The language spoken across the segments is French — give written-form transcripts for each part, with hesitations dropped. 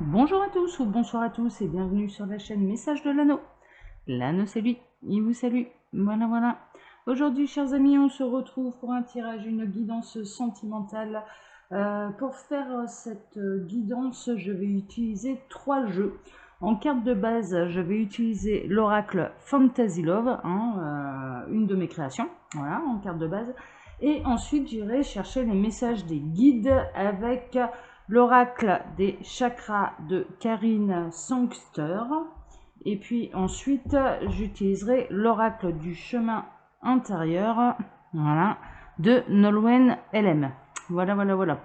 Bonjour à tous ou bonsoir à tous et bienvenue sur la chaîne Message de l'Anneau. L'Anneau c'est lui, il vous salue. Voilà, voilà. Aujourd'hui, chers amis, on se retrouve pour un tirage, une guidance sentimentale. Pour faire cette guidance, je vais utiliser 3 jeux. En carte de base, je vais utiliser l'oracle Fantasy Love, une de mes créations, voilà, en carte de base. Et ensuite, j'irai chercher les messages des guides avec l'oracle des chakras de Karine Sangster. Et puis ensuite, j'utiliserai l'oracle du chemin intérieur, voilà, de Nolwenn LM. Voilà, voilà, voilà.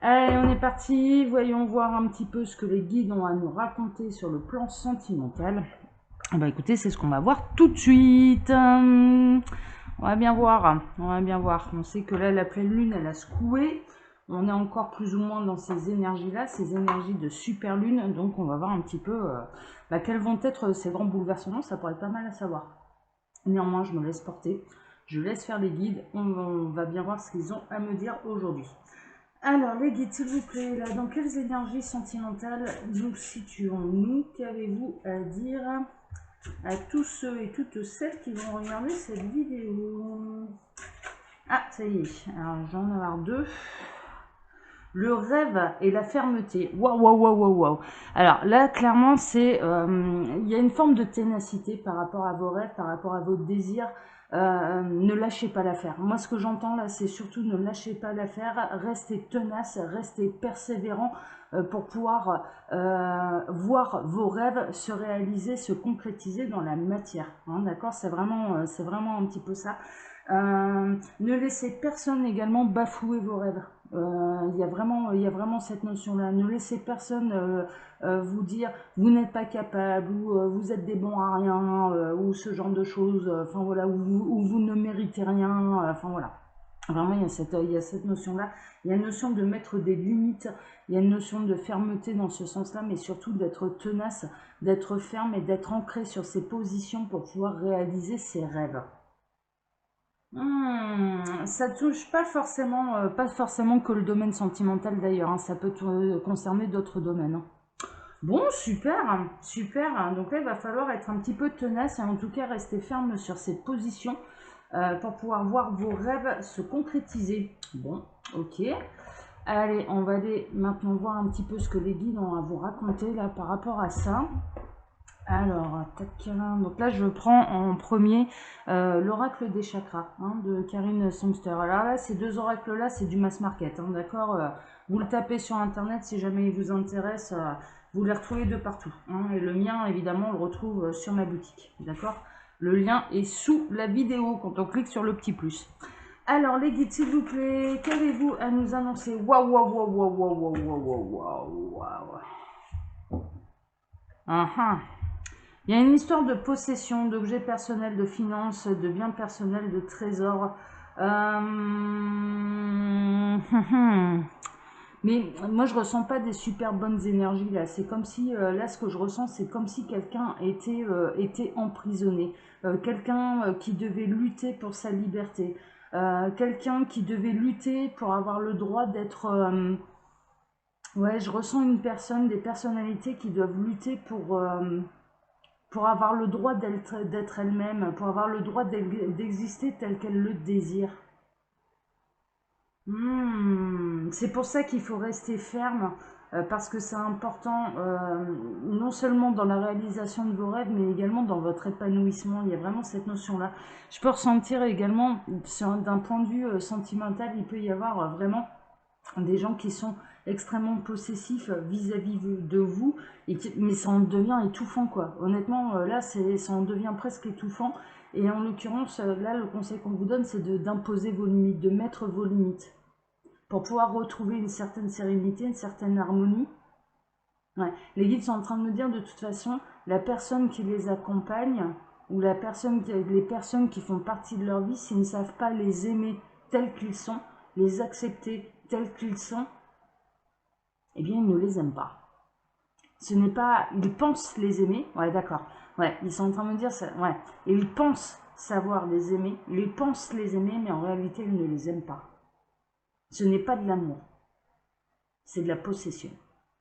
Allez, on est parti. Voyons voir un petit peu ce que les guides ont à nous raconter sur le plan sentimental. Bah écoutez, c'est ce qu'on va voir tout de suite. On va bien voir. On va bien voir. On sait que là, la pleine lune, elle a secoué. On est encore plus ou moins dans ces énergies-là, ces énergies de super lune. Donc, on va voir un petit peu quels vont être ces grands bouleversements. Ça pourrait être pas mal à savoir. Néanmoins, je me laisse porter. Je laisse faire les guides. On va bien voir ce qu'ils ont à me dire aujourd'hui. Alors, les guides, s'il vous plaît, là, dans quelles énergies sentimentales nous situons-nous? Qu'avez-vous à dire à tous ceux et toutes celles qui vont regarder cette vidéo? Ah, ça y est. Alors, j'en ai avoir deux. Le rêve et la fermeté. Waouh, waouh, waouh, waouh, waouh. Alors là, clairement, il y a une forme de ténacité par rapport à vos rêves, par rapport à vos désirs. Ne lâchez pas l'affaire. Moi, ce que j'entends là, c'est surtout ne lâchez pas l'affaire. Restez tenace, restez persévérant pour pouvoir voir vos rêves se réaliser, se concrétiser dans la matière. Hein, d'accord, c'est vraiment un petit peu ça. Ne laissez personne également bafouer vos rêves. Il y a vraiment cette notion-là. Ne laissez personne vous dire vous n'êtes pas capable ou vous êtes des bons à rien ou ce genre de choses. Enfin voilà, ou vous ne méritez rien. Enfin voilà. Vraiment, il y a cette notion-là. Il y a une notion de mettre des limites. Il y a une notion de fermeté dans ce sens-là, mais surtout d'être tenace, d'être ferme et d'être ancré sur ses positions pour pouvoir réaliser ses rêves. Ça touche pas forcément que le domaine sentimental d'ailleurs, hein, ça peut concerner d'autres domaines. Hein. Bon, super, super. Donc là, il va falloir être un petit peu tenace et en tout cas rester ferme sur ses positions pour pouvoir voir vos rêves se concrétiser. Bon, ok. Allez, on va aller maintenant voir un petit peu ce que les guides ont à vous raconter là par rapport à ça. Alors, tac, donc là je prends en premier l'oracle des chakras de Karine Songster. Alors là, ces deux oracles-là, c'est du mass market, hein, d'accord. Vous le tapez sur internet si jamais il vous intéresse, vous les retrouvez de partout. Hein, et le mien, évidemment, on le retrouve sur ma boutique, d'accord. Le lien est sous la vidéo quand on clique sur le petit plus. Alors les guides, s'il vous plaît, qu'avez-vous à nous annoncer? Waouh, waouh, waouh, waouh, waouh, waouh, waouh, waouh, waouh. Il y a une histoire de possession, d'objets personnels, de finances, de biens personnels, de trésors. Mais moi, je ressens pas des super bonnes énergies là. C'est comme si, là, ce que je ressens, c'est comme si quelqu'un était emprisonné. Quelqu'un qui devait lutter pour sa liberté. Quelqu'un qui devait lutter pour avoir le droit d'être... ouais, je ressens une personne, des personnalités qui doivent lutter pour avoir le droit d'être elle-même, pour avoir le droit d'exister tel qu'elle le désire. C'est pour ça qu'il faut rester ferme, parce que c'est important, non seulement dans la réalisation de vos rêves, mais également dans votre épanouissement. Il y a vraiment cette notion-là. Je peux ressentir également, d'un point de vue sentimental, il peut y avoir vraiment des gens qui sont extrêmement possessifs vis-à-vis de vous, mais ça en devient étouffant, quoi. Honnêtement, là, ça en devient presque étouffant. Et en l'occurrence, là, le conseil qu'on vous donne, c'est d'imposer vos limites, de mettre vos limites, pour pouvoir retrouver une certaine sérénité, une certaine harmonie. Ouais. Les guides sont en train de me dire, de toute façon, la personne qui les accompagne, ou les personnes qui font partie de leur vie, s'ils ne savent pas les aimer tels qu'ils sont, les accepter tels qu'ils sont, eh bien, ils ne les aiment pas. Ce n'est pas... Ils pensent les aimer. Ouais, d'accord. Ouais, ils sont en train de me dire ça. Ouais. Et ils pensent savoir les aimer. Ils pensent les aimer, mais en réalité, ils ne les aiment pas. Ce n'est pas de l'amour. C'est de la possession.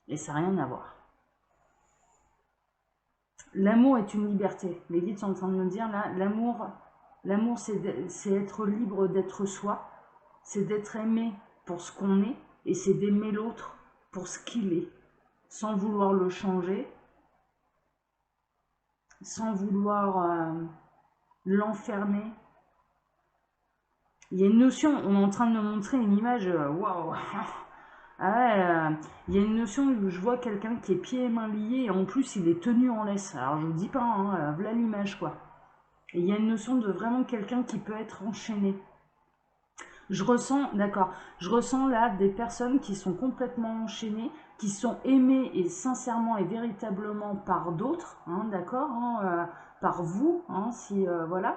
Et ça n'a rien à voir. L'amour est une liberté. Les guides sont en train de me dire là, l'amour c'est être libre d'être soi, c'est d'être aimé pour ce qu'on est, et c'est d'aimer l'autre pour ce qu'il est, sans vouloir le changer, sans vouloir l'enfermer. Il y a une notion, on est en train de me montrer une image, waouh. Ah ouais, il y a une notion où je vois quelqu'un qui est pieds et mains liés et en plus il est tenu en laisse. Alors je vous dis pas, hein, voilà l'image quoi. Et il y a une notion de vraiment quelqu'un qui peut être enchaîné. Je ressens, d'accord, je ressens là des personnes qui sont complètement enchaînées, qui sont aimées et sincèrement et véritablement par d'autres, hein, d'accord, hein, par vous, hein, si voilà,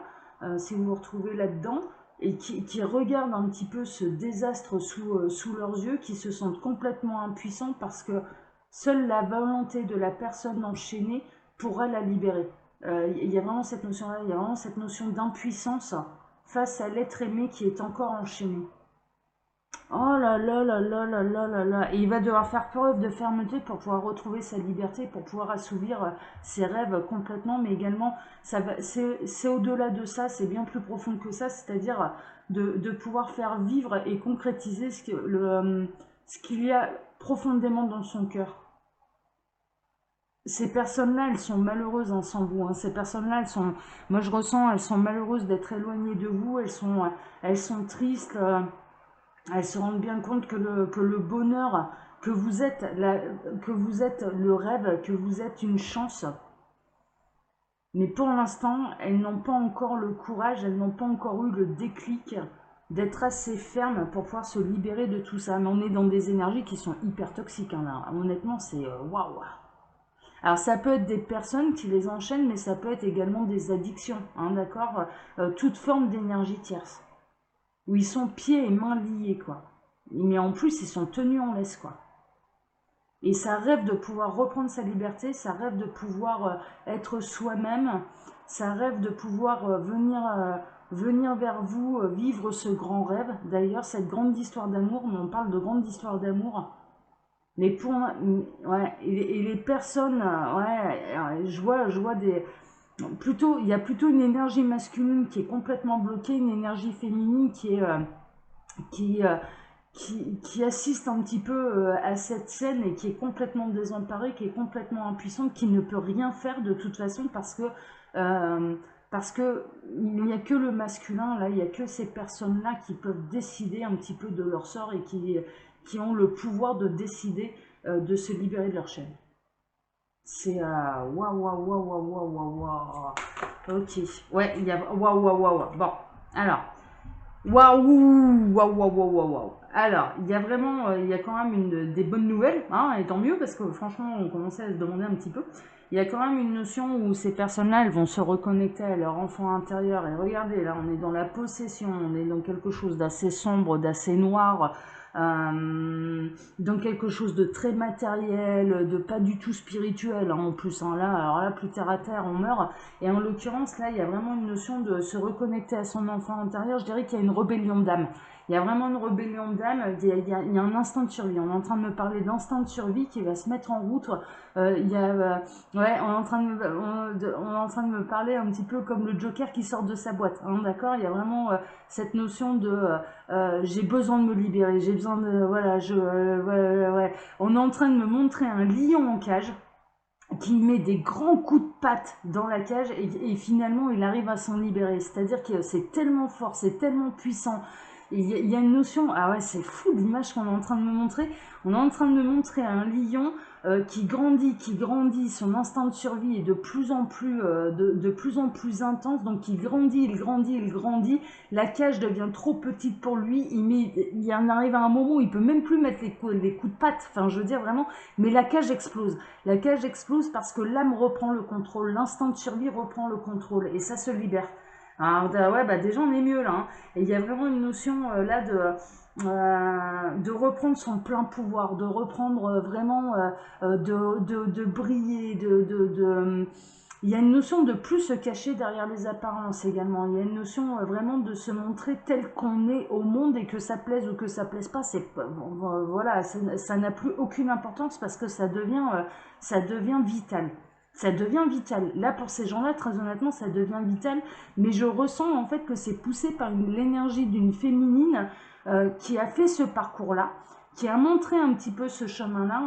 si vous vous retrouvez là-dedans, et qui regardent un petit peu ce désastre sous leurs yeux, qui se sentent complètement impuissants parce que seule la volonté de la personne enchaînée pourra la libérer. Il y a vraiment cette notion-là, il y a vraiment cette notion d'impuissance face à l'être aimé qui est encore enchaîné. Oh là là là là là là là là. Et il va devoir faire preuve de fermeté pour pouvoir retrouver sa liberté, pour pouvoir assouvir ses rêves complètement, mais également, c'est au-delà de ça, c'est bien plus profond que ça, c'est-à-dire de pouvoir faire vivre et concrétiser ce qu'il y a profondément dans son cœur. Ces personnes-là, elles sont malheureuses hein, sans vous. Hein. Ces personnes-là, moi je ressens, elles sont malheureuses d'être éloignées de vous. Elles sont tristes. Elles se rendent bien compte que le bonheur, que vous êtes le rêve, que vous êtes une chance. Mais pour l'instant, elles n'ont pas encore le courage, elles n'ont pas encore eu le déclic d'être assez fermes pour pouvoir se libérer de tout ça. Mais on est dans des énergies qui sont hyper toxiques. Hein, là. Honnêtement, c'est waouh. Alors ça peut être des personnes qui les enchaînent, mais ça peut être également des addictions, hein, d'accord, toute forme d'énergie tierce, où ils sont pieds et mains liés, quoi. Mais en plus, ils sont tenus en laisse, quoi. Et ça rêve de pouvoir reprendre sa liberté, ça rêve de pouvoir être soi-même, ça rêve de pouvoir venir vers vous, vivre ce grand rêve. D'ailleurs, cette grande histoire d'amour, on parle de grande histoire d'amour, mais pour ouais, et les personnes, ouais, je vois des plutôt, il y a plutôt une énergie masculine qui est complètement bloquée, une énergie féminine qui est qui, euh, qui assiste un petit peu à cette scène et qui est complètement désemparée, qui est complètement impuissante, qui ne peut rien faire de toute façon euh, parce que il n'y a que le masculin là, il n'y a que ces personnes-là qui peuvent décider un petit peu de leur sort et qui ont le pouvoir de décider de se libérer de leur chaîne. C'est waouh waouh waouh waouh waouh waouh. Ok, ouais, il y a waouh waouh waouh. Bon, alors. Waouh, waouh, waouh, waouh, waouh, waouh. Alors, il y a vraiment, il y a quand même des bonnes nouvelles, hein, et tant mieux, parce que franchement, on commençait à se demander un petit peu. Il y a quand même une notion où ces personnes-là, elles vont se reconnecter à leur enfant intérieur. Et regardez, là, on est dans la possession, on est dans quelque chose d'assez sombre, d'assez noir, dans quelque chose de très matériel, de pas du tout spirituel, hein, en plus. Hein, là, alors là, plus terre à terre, on meurt. Et en l'occurrence, là, il y a vraiment une notion de se reconnecter à son enfant intérieur. Je dirais qu'il y a une rébellion d'âme. Il y a vraiment une rébellion d'âme. Il y a un instinct de survie. On est en train de me parler d'instinct de survie qui va se mettre en route. Ouais, on est en train on est en train de me parler un petit peu comme le Joker qui sort de sa boîte. Hein, d'accord. Il y a vraiment cette notion de j'ai besoin de me libérer. J'ai besoin de voilà. Ouais. On est en train de me montrer un lion en cage qui met des grands coups de patte dans la cage et finalement il arrive à s'en libérer. C'est-à-dire que c'est tellement fort, c'est tellement puissant. Il y a une notion, ah ouais, c'est fou l'image qu'on est en train de me montrer. On est en train de me montrer un lion qui grandit, son instinct de survie est de plus en plus, de plus en plus intense, donc il grandit. La cage devient trop petite pour lui, il en arrive à un moment où il peut même plus mettre les coups de patte, enfin je veux dire vraiment, mais la cage explose. La cage explose parce que l'âme reprend le contrôle, l'instinct de survie reprend le contrôle et ça se libère. Alors, ouais, bah déjà on est mieux là. Hein. Et il y a vraiment une notion là de reprendre son plein pouvoir, de reprendre vraiment de briller, il y a une notion de plus se cacher derrière les apparences également. Il y a une notion vraiment de se montrer tel qu'on est au monde et que ça plaise ou que ça plaise pas. C'est voilà, ça n'a plus aucune importance parce que ça devient vital. Ça devient vital. Là, pour ces gens-là, très honnêtement, ça devient vital. Mais je ressens en fait que c'est poussé par l'énergie d'une féminine qui a fait ce parcours-là, qui a montré un petit peu ce chemin-là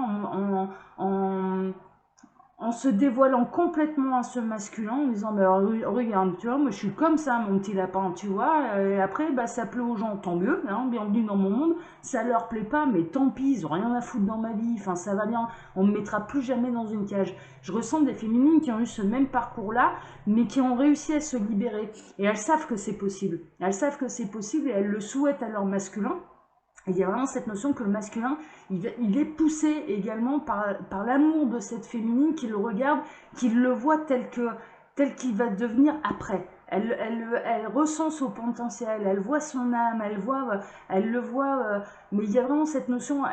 en se dévoilant complètement à ce masculin, en disant bah, regarde, tu vois, moi je suis comme ça, mon petit lapin, tu vois. Et après, bah, ça plaît aux gens, tant mieux, hein, bienvenue dans mon monde. Ça leur plaît pas, mais tant pis, ils ont rien à foutre dans ma vie. Enfin, ça va bien. On me mettra plus jamais dans une cage. Je ressens des féminines qui ont eu ce même parcours-là, mais qui ont réussi à se libérer. Et elles savent que c'est possible. Elles savent que c'est possible et elles le souhaitent à leur masculin. Et il y a vraiment cette notion que le masculin, il est poussé également par l'amour de cette féminine qui le regarde, qui le voit tel qu'il va devenir après. Elle ressent son potentiel, elle voit son âme, elle le voit, mais il y a vraiment cette notion,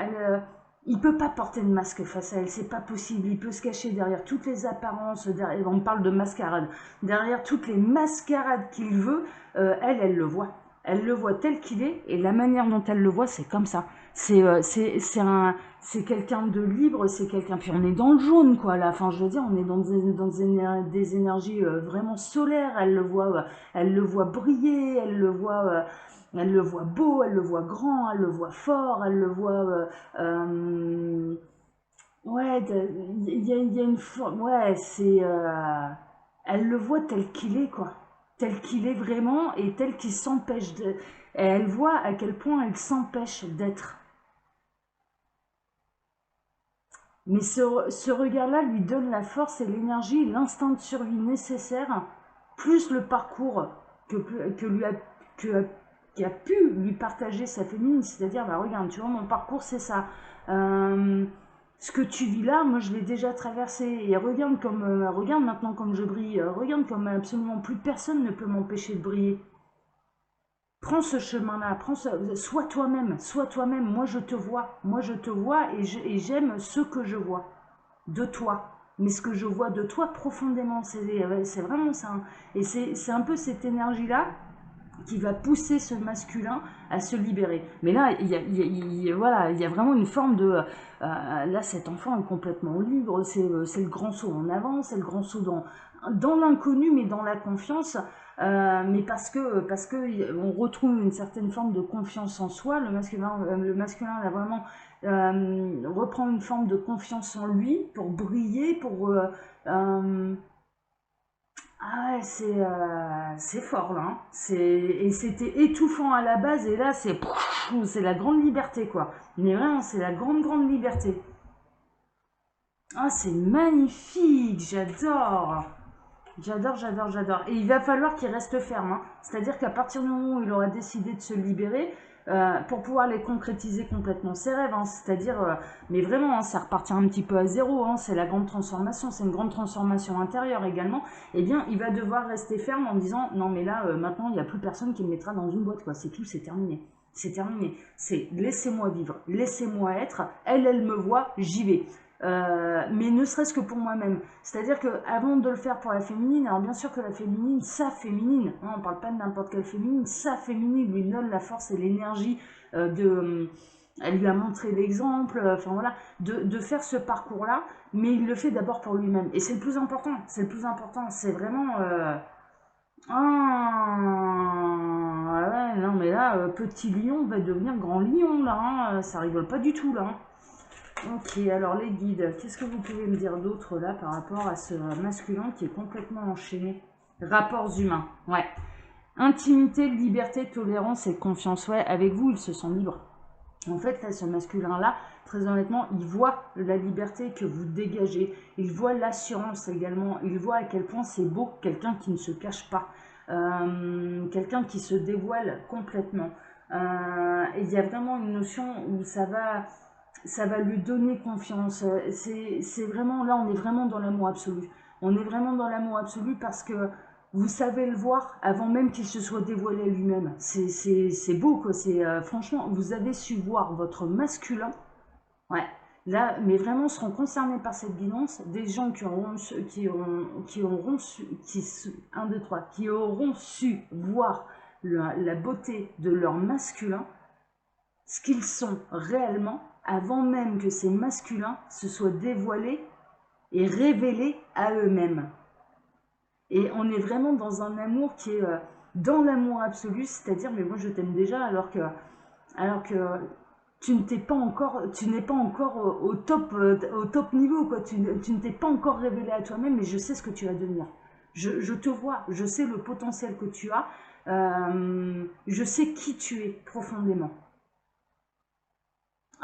il peut pas porter de masque face à elle, c'est pas possible, il peut se cacher derrière toutes les apparences, derrière, on parle de mascarade, derrière toutes les mascarades qu'il veut, elle le voit. Elle le voit tel qu'il est, et la manière dont elle le voit, c'est comme ça. C'est quelqu'un de libre, c'est quelqu'un. Puis on est dans le jaune, quoi. Là, enfin, je veux dire, on est dans des énergies vraiment solaires. Elle le voit briller, elle le voit beau, elle le voit grand, elle le voit fort, elle le voit. Ouais, il y a une forme. Ouais, elle le voit tel qu'il est, quoi. Tel qu'il est vraiment et tel qu'il s'empêche de. Et elle voit à quel point elle s'empêche d'être. Mais ce regard-là lui donne la force et l'énergie, l'instinct de survie nécessaire, plus le parcours que lui a, que, qui a pu lui partager sa féminine. C'est-à-dire, bah regarde, tu vois, mon parcours, c'est ça. Ce que tu vis là, moi je l'ai déjà traversé. Et regarde maintenant comme je brille. Regarde comme absolument plus personne ne peut m'empêcher de briller. Prends ce chemin-là, sois toi-même, sois toi-même. Moi je te vois et j'aime ce que je vois de toi. Mais ce que je vois de toi profondément, c'est vraiment ça. Hein. Et c'est un peu cette énergie-là qui va pousser ce masculin à se libérer. Mais là, voilà, il y a vraiment une forme de... là, cet enfant est complètement libre, c'est le grand saut en avant, c'est le grand saut dans l'inconnu, mais dans la confiance. Mais parce que on retrouve une certaine forme de confiance en soi, le masculin là, vraiment reprend une forme de confiance en lui pour briller, ah ouais, c'est fort là. Hein. Et c'était étouffant à la base et là c'est la grande liberté quoi. Mais vraiment c'est la grande liberté. Ah c'est magnifique, j'adore. J'adore. Et il va falloir qu'il reste ferme. Hein. C'est-à-dire qu'à partir du moment où il aura décidé de se libérer, pour pouvoir les concrétiser complètement ses rêves, hein, c'est-à-dire, mais vraiment, hein, ça repartir un petit peu à zéro, hein, c'est la grande transformation, c'est une grande transformation intérieure également, eh bien, il va devoir rester ferme en disant, non mais là, maintenant, il n'y a plus personne qui me mettra dans une boîte, quoi, c'est tout, c'est terminé. C'est terminé. C'est laissez-moi vivre, laissez-moi être, elle me voit, j'y vais. Mais ne serait-ce que pour moi-même. C'est-à-dire qu'avant de le faire pour la féminine, alors bien sûr que la féminine, sa féminine, hein, on ne parle pas de n'importe quelle féminine, sa féminine lui donne la force et l'énergie elle lui a montré l'exemple, enfin voilà, de faire ce parcours-là, mais il le fait d'abord pour lui-même. Et c'est le plus important, c'est vraiment... Ah, ouais, non mais là, petit lion va devenir grand lion, là, hein, ça rigole pas du tout, là. Hein. Ok, alors les guides, qu'est-ce que vous pouvez me dire d'autre là par rapport à ce masculin qui est complètement enchaîné? Rapports humains, ouais. Intimité, liberté, tolérance et confiance, ouais, avec vous, il se sent libre. En fait, là, ce masculin-là, très honnêtement, il voit la liberté que vous dégagez, il voit l'assurance également, il voit à quel point c'est beau, quelqu'un qui ne se cache pas, quelqu'un qui se dévoile complètement. Et il y a vraiment une notion où ça va lui donner confiance. C'est vraiment, là, on est vraiment dans l'amour absolu. On est vraiment dans l'amour absolu parce que vous savez le voir avant même qu'il se soit dévoilé lui-même. C'est beau, quoi. Franchement, vous avez su voir votre masculin. Ouais. Là, mais vraiment seront concernés par cette guidance des gens qui auront su voir la beauté de leur masculin, ce qu'ils sont réellement, avant même que ces masculins se soient dévoilés et révélés à eux-mêmes. Et on est vraiment dans un amour qui est dans l'amour absolu, c'est-à-dire, mais moi je t'aime déjà, alors que tu n'es pas encore au top niveau, quoi. Tu ne t'es pas encore révélé à toi-même, mais je sais ce que tu vas devenir. Je te vois, je sais le potentiel que tu as, je sais qui tu es profondément.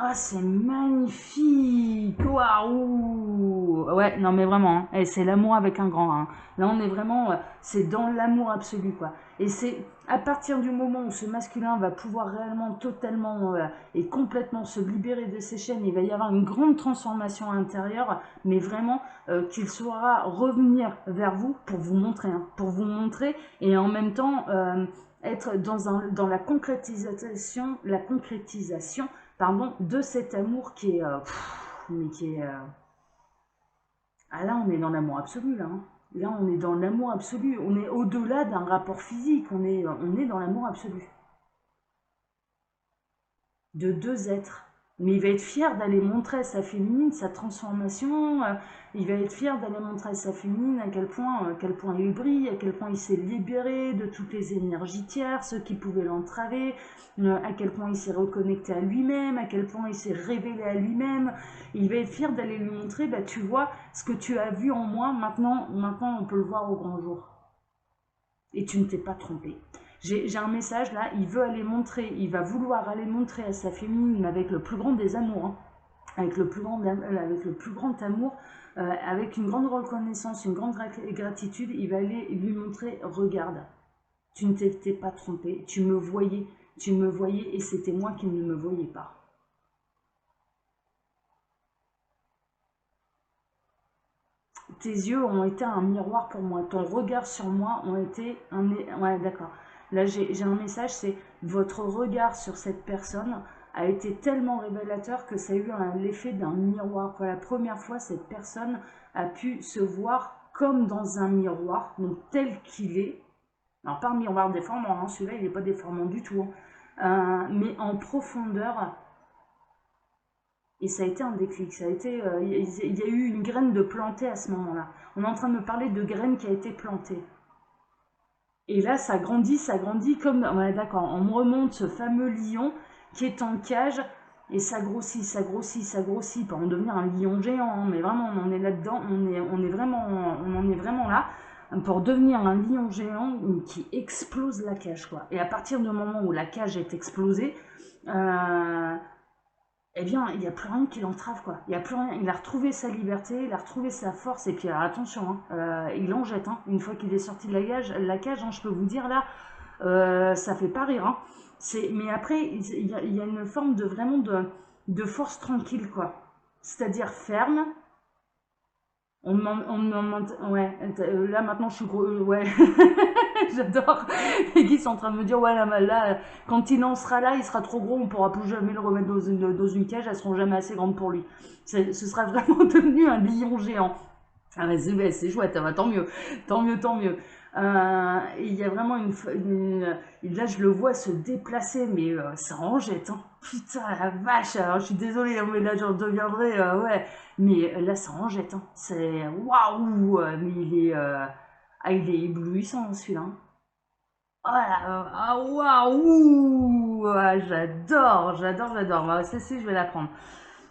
Ah, c'est magnifique! Waouh! Ouais, non, mais vraiment, hein. Et c'est l'amour avec un grand 1. Là, on est vraiment, c'est dans l'amour absolu, quoi. Et c'est à partir du moment où ce masculin va pouvoir réellement, totalement et complètement se libérer de ses chaînes, il va y avoir une grande transformation intérieure, mais vraiment qu'il saura revenir vers vous pour vous montrer, hein, et en même temps être dans la concrétisation, pardon, de cet amour qui est, mais qui est, ah là, on est dans l'amour absolu, là. Hein. Là, on est dans l'amour absolu. On est au-delà d'un rapport physique. On est dans l'amour absolu. De deux êtres. Mais il va être fier d'aller montrer à sa féminine sa transformation. Il va être fier d'aller montrer à sa féminine à quel point il brille, à quel point il s'est libéré de toutes les énergies tierces qui pouvaient l'entraver, à quel point il s'est reconnecté à lui-même, à quel point il s'est révélé à lui-même. Il va être fier d'aller lui montrer, bah, tu vois, ce que tu as vu en moi, maintenant on peut le voir au grand jour. Et tu ne t'es pas trompé. J'ai un message là, il va vouloir aller montrer à sa féminine avec le plus grand des amours, hein, avec le plus grand amour, avec une grande reconnaissance, une grande gratitude, il va aller lui montrer, regarde, tu ne t'étais pas trompé, tu me voyais et c'était moi qui ne me voyais pas. Tes yeux ont été un miroir pour moi, ton regard sur moi ont été un... Ouais, d'accord. Là, j'ai un message, c'est votre regard sur cette personne a été tellement révélateur que ça a eu l'effet d'un miroir. Pour la première fois, cette personne a pu se voir comme dans un miroir, donc tel qu'il est. Alors, pas un miroir déformant, hein, celui-là, il n'est pas déformant du tout. Hein. Mais en profondeur, et ça a été un déclic, il y a eu une graine de plantée à ce moment-là. On est en train de me parler de graine qui a été plantée. Et là, ça grandit comme... Ouais, d'accord, on me remonte ce fameux lion qui est en cage, et ça grossit, pour en devenir un lion géant, hein, mais vraiment, on en est là-dedans, on en est vraiment là, pour devenir un lion géant qui explose la cage, quoi. Et à partir du moment où la cage est explosée, eh bien, il n'y a plus rien qui l'entrave, quoi. Il n'y a plus rien. Il a retrouvé sa liberté, il a retrouvé sa force, et puis alors, attention, hein, il en jette, hein, une fois qu'il est sorti de la cage, hein, je peux vous dire, là, ça fait pas rire, hein. Mais après, il y a une forme de vraiment de force tranquille, quoi. C'est-à-dire ferme. Ouais, là maintenant je suis gros, ouais, j'adore. Les qui sont en train de me dire, ouais, là, quand il en sera là, il sera trop gros, on pourra plus jamais le remettre dans une cage, elles seront jamais assez grandes pour lui. Ce sera vraiment devenu un lion géant. Ah, mais c'est chouette, tant mieux, tant mieux, tant mieux. Il y a vraiment là, je le vois se déplacer, mais ça en jette, hein. Putain, la vache, alors, je suis désolée, hein, mais là, j'en deviendrai, ouais. Mais là, ça en jette, hein. C'est waouh, mais il est éblouissant, celui-là. Hein. Oh là, ah, waouh, ah, j'adore. Bah, celle-ci, je vais la prendre.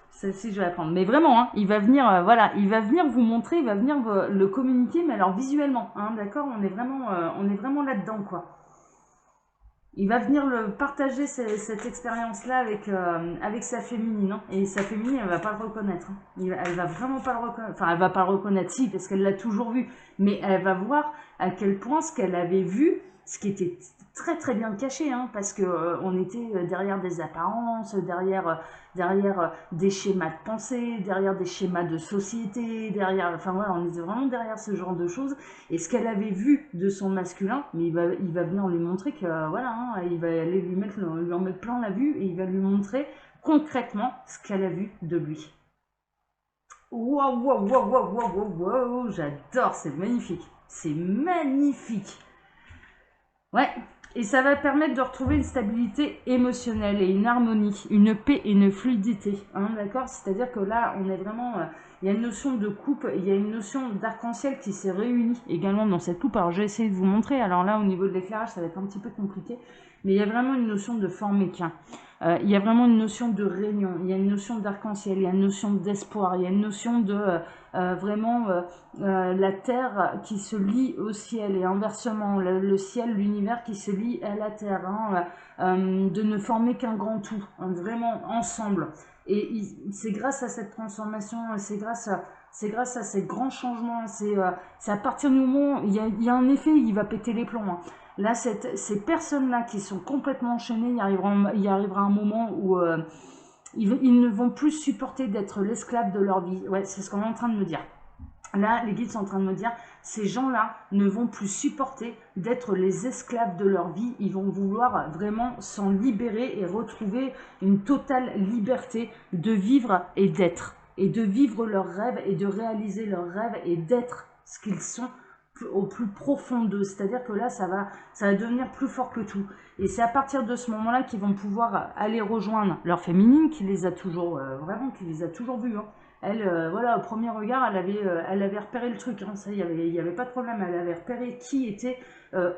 Celle-ci, je vais la prendre. Mais vraiment, hein, il va venir, voilà, il va venir vous montrer, il va venir le communiquer, mais alors visuellement, hein, d'accord, on est vraiment là-dedans, quoi. Il va venir partager cette expérience-là avec sa féminine, hein, et sa féminine, elle va pas le reconnaître. Hein. Elle va vraiment pas le reconnaître. Enfin, elle va pas le reconnaître, si, parce qu'elle l'a toujours vu, mais elle va voir à quel point ce qu'elle avait vu, ce qui était très très bien caché, hein, parce que on était derrière des apparences, derrière des schémas de pensée, derrière des schémas de société, enfin voilà, on était vraiment derrière ce genre de choses. Et ce qu'elle avait vu de son masculin, mais il va venir lui montrer que voilà, hein, il va aller lui en mettre plein la vue, et il va lui montrer concrètement ce qu'elle a vu de lui. Waouh, j'adore, c'est magnifique. C'est magnifique. Ouais, Et ça va permettre de retrouver une stabilité émotionnelle et une harmonie, une paix et une fluidité. Hein, d'accord? C'est-à-dire que là, on est vraiment... il y a une notion de coupe, il y a une notion d'arc-en-ciel qui s'est réunie également dans cette coupe. Alors, je vais essayer de vous montrer. Alors là, au niveau de l'éclairage, ça va être un petit peu compliqué. Mais il y a vraiment une notion de forme équin. Il y a vraiment une notion de réunion. Il y a une notion d'arc-en-ciel. Il y a une notion d'espoir. Il y a une notion de... vraiment la terre qui se lie au ciel et inversement le ciel, l'univers qui se lie à la terre, hein, de ne former qu'un grand tout, hein, vraiment ensemble. Et c'est grâce à cette transformation, c'est grâce à ces grands changements, c'est à partir du moment où il y a un effet, il va péter les plombs. Hein. Là, ces personnes-là qui sont complètement enchaînées, il y arrivera un moment où ils ne vont plus supporter d'être l'esclave de leur vie. Ouais, c'est ce qu'on est en train de me dire. Là, les guides sont en train de me dire, ces gens-là ne vont plus supporter d'être les esclaves de leur vie. Ils vont vouloir vraiment s'en libérer et retrouver une totale liberté de vivre et d'être. Et de vivre leurs rêves et de réaliser leurs rêves et d'être ce qu'ils sont au plus profond d'eux. C'est-à-dire que là, ça va devenir plus fort que tout. Et c'est à partir de ce moment-là qu'ils vont pouvoir aller rejoindre leur féminine qui les a toujours, vraiment, qui les a toujours vus. Hein. Elle, voilà, au premier regard, elle avait repéré le truc. Hein, ça, il y avait pas de problème. Elle avait repéré qui était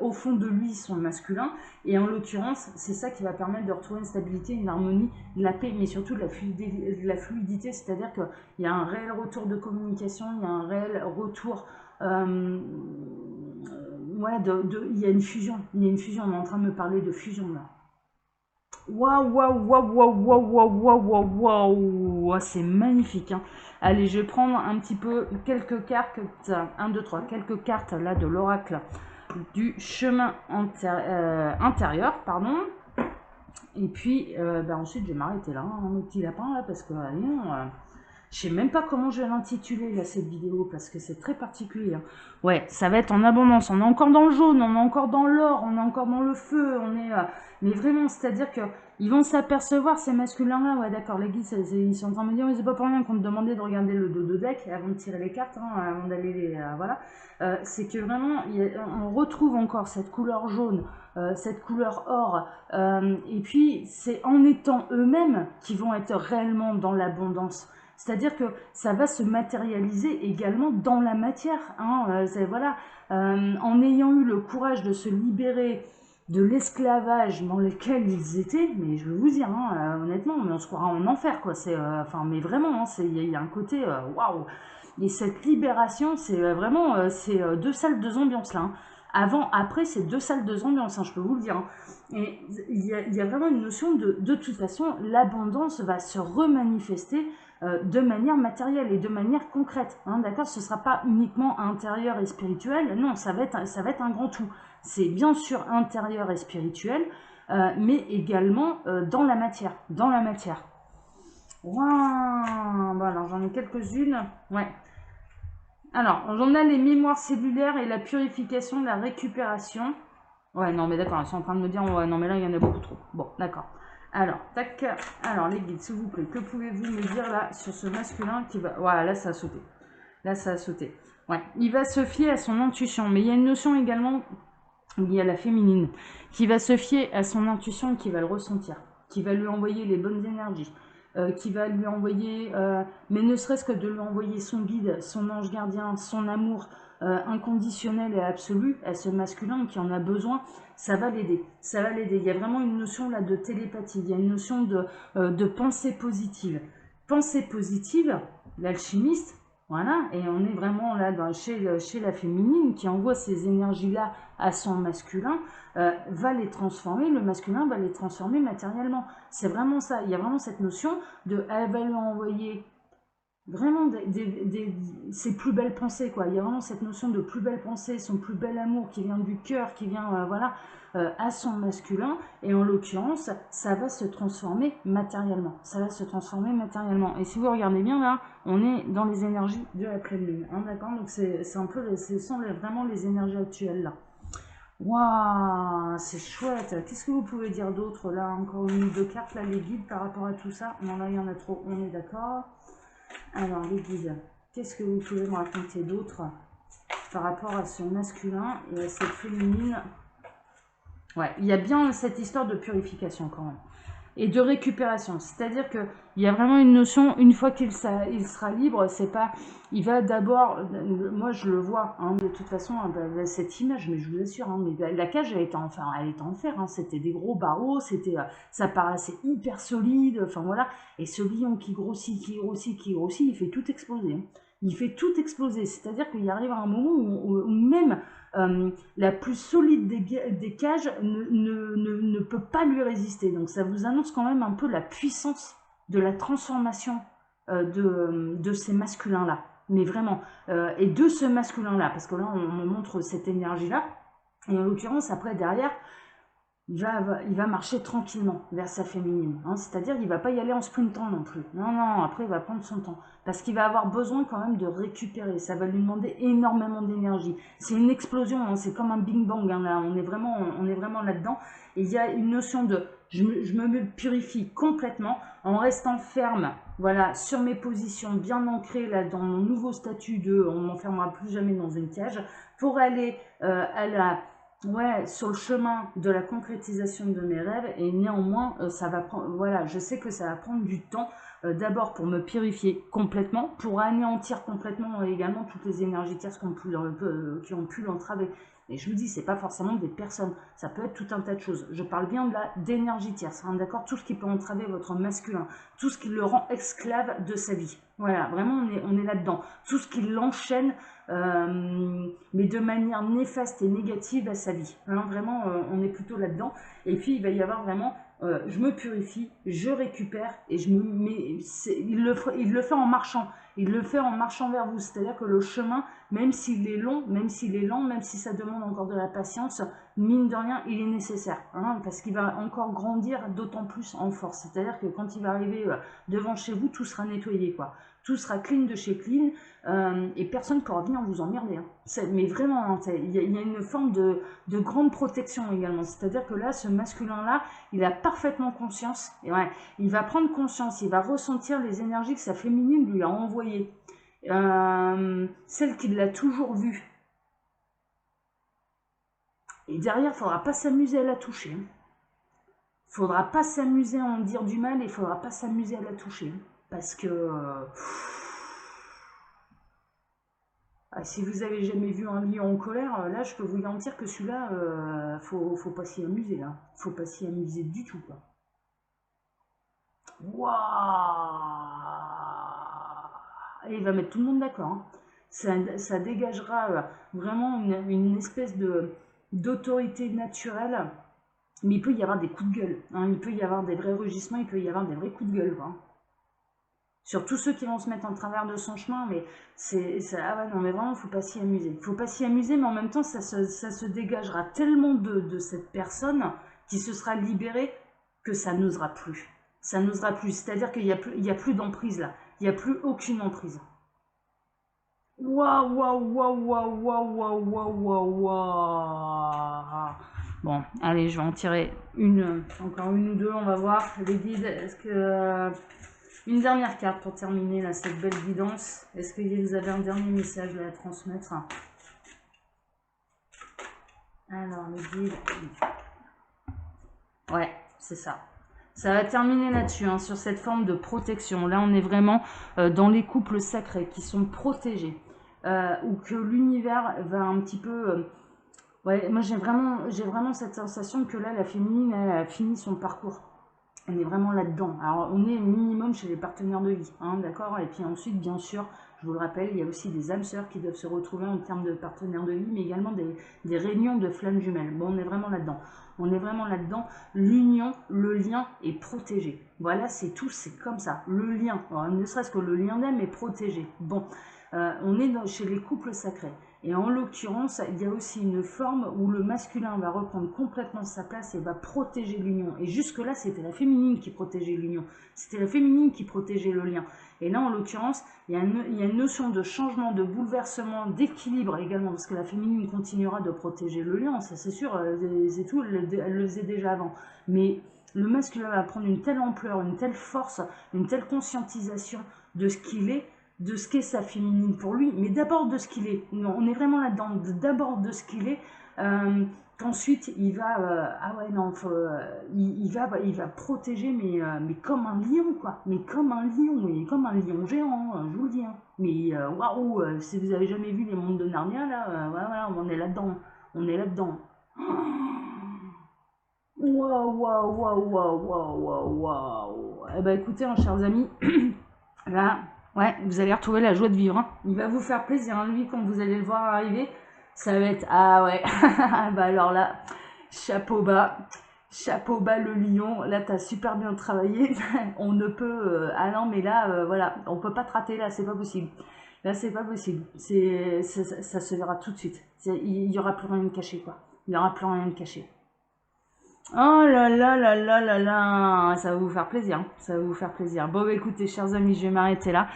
au fond de lui son masculin. Et en l'occurrence, c'est ça qui va permettre de retrouver une stabilité, une harmonie, de la paix, mais surtout de la fluidité. C'est-à-dire qu'il y a un réel retour de communication, il y a un réel retour... ouais, il y a une fusion. Il y a une fusion. On est en train de me parler de fusion là. Waouh, waouh, waouh, waouh, waouh, waouh, waouh, waouh, waouh, c'est magnifique. Hein. Allez, je vais prendre un petit peu quelques cartes, 1, 2, 3, quelques cartes là de l'oracle du chemin intérieur, pardon. Et puis, ensuite, je vais m'arrêter là, hein, mon petit lapin, là, parce que, je sais même pas comment je vais l'intituler, là, cette vidéo, parce que c'est très particulier. Hein. Ouais, ça va être en abondance. On est encore dans le jaune, on est encore dans l'or, on est encore dans le feu, on est... mais vraiment, c'est-à-dire que ils vont s'apercevoir, ces masculins-là, ouais, d'accord, les guides, ils sont en train de me dire, c'est pas pour rien qu'on te demandait de regarder le dos de deck avant de tirer les cartes, hein, avant d'aller les... voilà. C'est que vraiment, on retrouve encore cette couleur jaune, cette couleur or, et puis c'est en étant eux-mêmes qu'ils vont être réellement dans l'abondance. C'est-à-dire que ça va se matérialiser également dans la matière. Hein, voilà, en ayant eu le courage de se libérer de l'esclavage dans lequel ils étaient, mais je veux vous dire, hein, honnêtement, mais on se croira en enfer, quoi. Mais vraiment, hein, il y a un côté waouh. Et cette libération, c'est vraiment, c'est 2 salles, 2 ambiances là. Hein. Avant, après, c'est 2 salles, 2 ambiances, hein, je peux vous le dire. Hein. Et il y a vraiment une notion de toute façon, l'abondance va se remanifester de manière matérielle et de manière concrète. Hein, d'accord, ce ne sera pas uniquement intérieur et spirituel, non, ça va être un grand tout. C'est bien sûr intérieur et spirituel, mais également dans la matière. Dans la matière. Waouh, bon, alors j'en ai quelques-unes. Ouais. Alors, on a les mémoires cellulaires et la purification, la récupération. Ouais, non, mais d'accord, ils sont en train de me dire, ouais, non, mais là, il y en a beaucoup trop. Bon, d'accord. Alors, tac. Alors, les guides, s'il vous plaît, que pouvez-vous me dire là sur ce masculin qui va... Voilà, là, ça a sauté. Là, ça a sauté. Ouais, il va se fier à son intuition. Mais il y a une notion également liée à la féminine qui va se fier à son intuition et qui va le ressentir, qui va lui envoyer les bonnes énergies. Qui va lui envoyer, mais ne serait-ce que de lui envoyer son guide, son ange gardien, son amour inconditionnel et absolu à ce masculin qui en a besoin, ça va l'aider. Ça va l'aider. Il y a vraiment une notion là de télépathie, il y a une notion de pensée positive. Pensée positive, l'alchimiste, voilà, et on est vraiment là chez la féminine qui envoie ces énergies-là à son masculin, va les transformer, le masculin va les transformer matériellement. C'est vraiment ça, il y a vraiment cette notion de, elle va lui envoyer vraiment ses plus belles pensées, quoi. Il y a vraiment cette notion de plus belle pensée, son plus bel amour qui vient du cœur, qui vient, voilà, à son masculin, et en l'occurrence, ça va se transformer matériellement. Ça va se transformer matériellement. Et si vous regardez bien, là, on est dans les énergies de la pleine lune, hein, d'accord? Donc c'est un peu, ce sont vraiment les énergies actuelles, là. Waouh, c'est chouette. Qu'est-ce que vous pouvez dire d'autre, là? Encore une ou deux cartes, là, les guides, par rapport à tout ça. Non, là, il y en a trop, on est d'accord. Alors, les guides, qu'est-ce que vous pouvez me raconter d'autre par rapport à ce masculin et à cette féminine Ouais, il y a bien cette histoire de purification quand même. Et de récupération. C'est-à-dire qu'il y a vraiment une notion, une fois qu'il sera libre, c'est pas. Il va d'abord. Moi, je le vois, hein, de toute façon, hein, cette image, mais je vous assure, hein, mais la cage, elle était en fer. Elle était en fer, hein, c'était des gros barreaux, ça paraissait hyper solide, enfin voilà. Et ce lion qui grossit, qui grossit, qui grossit, il fait tout exploser. Hein. Il fait tout exploser. C'est-à-dire qu'il arrive à un moment où même la plus solide des cages ne peut pas lui résister. Donc ça vous annonce quand même un peu la puissance de la transformation de ces masculins-là. Mais vraiment, et de ce masculin-là, parce que là on montre cette énergie-là, et en l'occurrence après derrière, il va marcher tranquillement vers sa féminine. Hein, c'est-à-dire qu'il ne va pas y aller en sprintant non plus. Non, non, après il va prendre son temps. Parce qu'il va avoir besoin quand même de récupérer. Ça va lui demander énormément d'énergie. C'est une explosion, hein, c'est comme un bing bang. Hein, là. On est vraiment là-dedans. Et il y a une notion de je me purifie complètement en restant ferme, voilà, sur mes positions, bien ancrées là, dans mon nouveau statut de on ne m'enfermera plus jamais dans une cage, pour aller à la ouais, sur le chemin de la concrétisation de mes rêves. Et néanmoins, ça va prendre, voilà, je sais que ça va prendre du temps, d'abord pour me purifier complètement, pour anéantir complètement également toutes les énergies tierces qui ont pu l'entraver. Et je vous dis, c'est pas forcément des personnes, ça peut être tout un tas de choses. Je parle bien d'énergie tierce, hein, d'accord? Tout ce qui peut entraver votre masculin, tout ce qui le rend esclave de sa vie. Voilà, vraiment, on est là-dedans. Tout ce qui l'enchaîne, mais de manière néfaste et négative à sa vie. Hein, vraiment, on est plutôt là-dedans. Et puis, il va y avoir vraiment, je me purifie, je récupère, et je me mets, il le fait en marchant. Il le fait en marchant vers vous. C'est-à-dire que le chemin, même s'il est long, même s'il est lent, même si ça demande encore de la patience, mine de rien, il est nécessaire. Hein, parce qu'il va encore grandir d'autant plus en force. C'est-à-dire que quand il va arriver devant chez vous, tout sera nettoyé, quoi. Tout sera clean de chez clean, et personne ne pourra venir vous emmerder. Hein. Mais vraiment, hein, il y a une forme de grande protection également. C'est-à-dire que là, ce masculin-là, il a parfaitement conscience. Et ouais, il va prendre conscience, il va ressentir les énergies que sa féminine lui a envoyées. Celle qui l'a toujours vue. Et derrière, il ne faudra pas s'amuser à la toucher. Il ne faudra pas s'amuser à en dire du mal et il ne faudra pas s'amuser à la toucher. Parce que... si vous avez jamais vu un lion en colère, là je peux vous garantir que celui-là, faut pas s'y amuser là. Faut pas s'y amuser du tout quoi. Waouh! Et il va mettre tout le monde d'accord. Hein. Ça dégagera vraiment une espèce d'autorité naturelle. Mais il peut y avoir des coups de gueule. Hein. Il peut y avoir des vrais rugissements, il peut y avoir des vrais coups de gueule. Quoi. Sur tous ceux qui vont se mettre en travers de son chemin, mais ah ouais, non, mais vraiment, faut pas s'y amuser. Faut pas s'y amuser, mais en même temps, ça se dégagera tellement de cette personne qui se sera libérée que ça n'osera plus. Ça n'osera plus. C'est-à-dire qu'il y a plus d'emprise là. Il n'y a plus aucune emprise. Waouh, waouh, waouh, waouh, waouh, waouh, waouh, waouh, waouh. Bon, allez, je vais en tirer encore une ou deux, on va voir. Les guides, est-ce que... Une dernière carte pour terminer là, cette belle guidance. Est-ce que vous avez un dernier message à transmettre? Alors, les guides... Ouais, c'est ça. Ça va terminer là-dessus, hein, sur cette forme de protection. Là, on est vraiment dans les couples sacrés qui sont protégés. Ou que l'univers va un petit peu... ouais, moi, j'ai vraiment cette sensation que là, la féminine, elle a fini son parcours. On est vraiment là-dedans. Alors, on est minimum chez les partenaires de vie, hein, d'accord? Et puis ensuite, bien sûr, je vous le rappelle, il y a aussi des âmes sœurs qui doivent se retrouver en termes de partenaires de vie, mais également des réunions de flammes jumelles. Bon, on est vraiment là-dedans. On est vraiment là-dedans. L'union, le lien est protégé. Voilà, c'est tout, c'est comme ça. Le lien, alors, ne serait-ce que le lien d'âme est protégé. Bon, on est chez les couples sacrés. Et en l'occurrence, il y a aussi une forme où le masculin va reprendre complètement sa place et va protéger l'union. Et jusque-là, c'était la féminine qui protégeait l'union. C'était la féminine qui protégeait le lien. Et là, en l'occurrence, il y a une notion de changement, de bouleversement, d'équilibre également, parce que la féminine continuera de protéger le lien, ça c'est sûr, c'est tout, elle le faisait déjà avant. Mais le masculin va prendre une telle ampleur, une telle force, une telle conscientisation de ce qu'il est, de ce qu'est sa féminine pour lui, mais d'abord de ce qu'il est. Non, on est vraiment là-dedans, d'abord de ce qu'il est, qu'ensuite il va ah ouais non il va protéger mais comme un lion quoi, mais comme un lion et comme un lion géant, je vous le dis hein. Mais waouh, si vous avez jamais vu les mondes de Narnia là, voilà, on est là-dedans, on est là-dedans. Waouh waouh waouh waouh waouh waouh waouh. Eh ben écoutez hein, chers amis, là ouais vous allez retrouver la joie de vivre hein. Il va vous faire plaisir hein, lui quand vous allez le voir arriver. Ça va être ah ouais bah alors là chapeau bas le lion, là t'as super bien travaillé. On ne peut ah non mais là voilà on peut pas te rater là, c'est pas possible, là c'est pas possible, ça se verra tout de suite, il y aura plus rien de caché quoi, il y aura plus rien de caché. Oh là là là là là là, ça va vous faire plaisir, hein. Ça va vous faire plaisir. Bon bah écoutez chers amis, je vais m'arrêter là.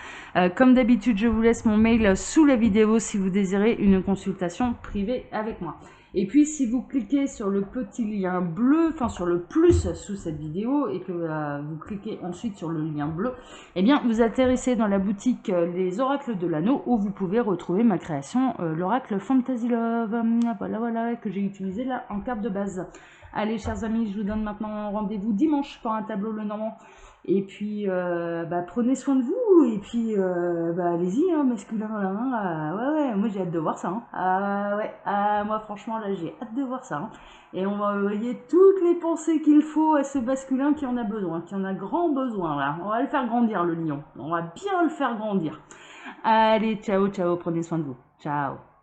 Comme d'habitude, je vous laisse mon mail sous la vidéo si vous désirez une consultation privée avec moi. Et puis si vous cliquez sur le petit lien bleu, enfin sur le plus sous cette vidéo et que vous cliquez ensuite sur le lien bleu, eh bien vous atterrissez dans la boutique Les Oracles de l'Anneau où vous pouvez retrouver ma création, l'Oracle Fantasy Love. Voilà, que j'ai utilisé là en carte de base. Allez, chers amis, je vous donne maintenant rendez-vous dimanche pour un tableau Lenormand. Et puis, prenez soin de vous. Et puis, allez-y, hein, masculin. Là, hein, ouais, moi j'ai hâte de voir ça. Hein. Moi franchement, là, j'ai hâte de voir ça. Hein. Et on va envoyer toutes les pensées qu'il faut à ce masculin qui en a besoin, qui en a grand besoin. Là. On va le faire grandir, le lion. On va bien le faire grandir. Allez, ciao, ciao, prenez soin de vous. Ciao.